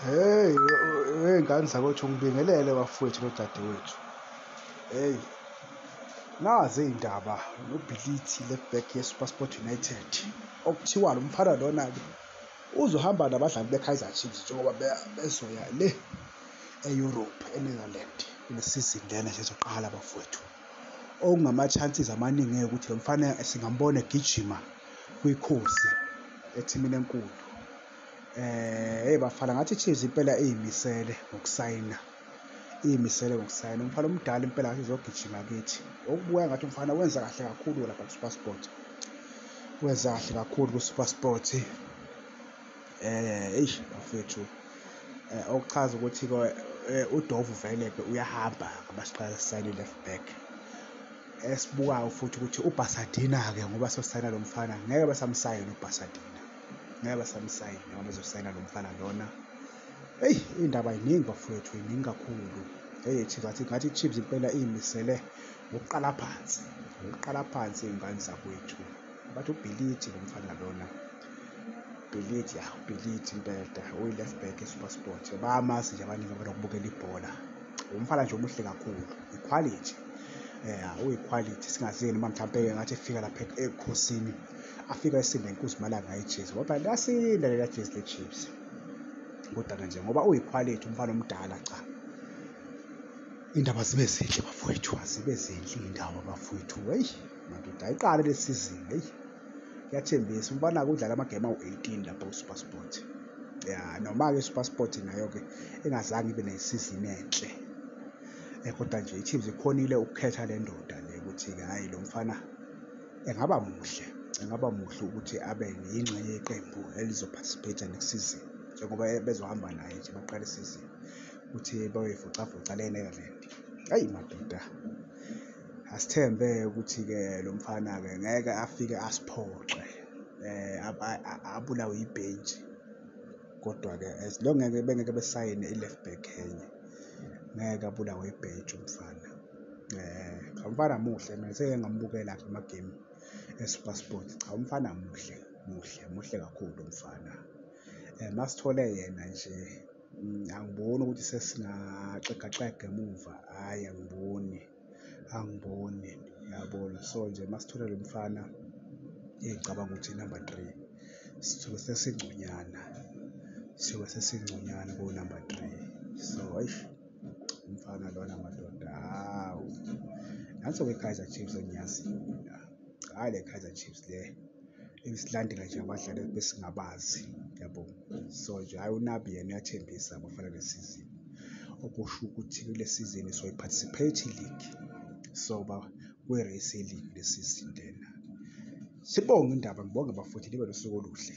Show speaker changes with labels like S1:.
S1: Hey, ngane zakwethu ngibingelele bafowethu nodadewethu. Hey, nazi iy'ndaba noBhilithi left back ye-SuperSport United. Okuthiwa lo mfana lona-ke uzohamba nabadlali be-Kaizer Chiefs njengoba bezoya le e-Europe, eNetherland kule sizini lena nje ezoqala bafowethu. Okungama-chances amaningi-ke ukuthi lo mfana singambona egijima kwikhosi ethimini enkulu. Hey bafana, ngathi i-Chiefs impela iy'misele ngokusayina, umfana omdala impela ngathi uzogijima kithi. Okubukeka ngathi umfana wenza kahle kakhulu lapha ku-SuperSport, wenza kahle kakhulu ku-SuperSport. Eish bafowethu, okuchaza ukuthi-ke uDovu vele-ke uyahamba abasiqala sisayine i-left back. Esibukayo futhi ukuthi uBasadina-ke ngoba sosayina lo mfana ngeke besamsayina uBasadina, ngeke besamsayina ngoba bezosayina lo mfana lona. Eyi, iy'ndaba y'ningi bafowethu, y'ningi kakhulu. Hey ngathi i-Chiefs impela iy'misele ngokuqala phansi iy'ngane zakwethu. Bathi uBhilithi lo mfana lona, uBhilithi impela uyi-left back e-SuperSport. Bayamazi nje abaningi abanokubukela ibhola. Umfana nje omuhle kakhulu, ikhwalithi, uyikhwalithi. Singazile noma mhlampe-ke ngathi efika lapha ebukhosini afike esinde ngenkuzimala ijezi ngoba liyasinda leliya jezi le-Chiefs. Kodwa-ke nje ngoba uyikhwalithi umfana omdala, cha, iy'ndaba zibe zinhle bafowethu, azibe zinhle iy'ndaba bafowethu. Hheyi madoda, ayiqale le sizini, hheyi kuyathembisa. Umfana-ke udlala amagemu awu-18 lapha ku-SuperSport. Noma-ke i-SuperSport nayo-ke engazange ibe nesizini enhle, kodwa nje i-Chiefs ikhonile ukukhetha le ndoda le ukuthi-ke hhayi lo mfana engaba muhle ukuthi abe yingxenye yeqembu elizo-participate next season, njengoba bezohamba naye nje baqale isizini ukuthi bayoyivocavoca le e-Netherland. Hhayi madoda, asithembe ukuthi-ke lo mfana-ke ngeke afike asiphoxe, abulawe ibhentshi. Kodwa-ke as long bengeke besayine i-left back enye, ngeke abulawe ibhentshi umfana. Umfana muhle mina seke ngambukela-ke amagemu e-SuperSport. Cha, umfana muhle kakhulu umfana. Masithole yena nje, angiboni ukuthi sesingaxegaxega emuva, hhayi angiboni, yabona. So nje masithole lo mfana ngicabanga ukuthi i-number 3 sizobe sesingconywana ko-number 3. So eish, umfana lona madoda, hawu, nanso-ke i-Kaizer Chiefs engiyaziyo mina, hhayi le Kaizer Chiefs le isilandela nje abadlali besingabazi, yabo. So nje hhayi, uNabi yena uyathembisa bafana le sizini, okusho ukuthi kule sizini soyi-participate i-league, so kwi-race ye-league le sizini lena. Sibonge indaba, ngibonge bafowethu, nibe nosuku oluhle.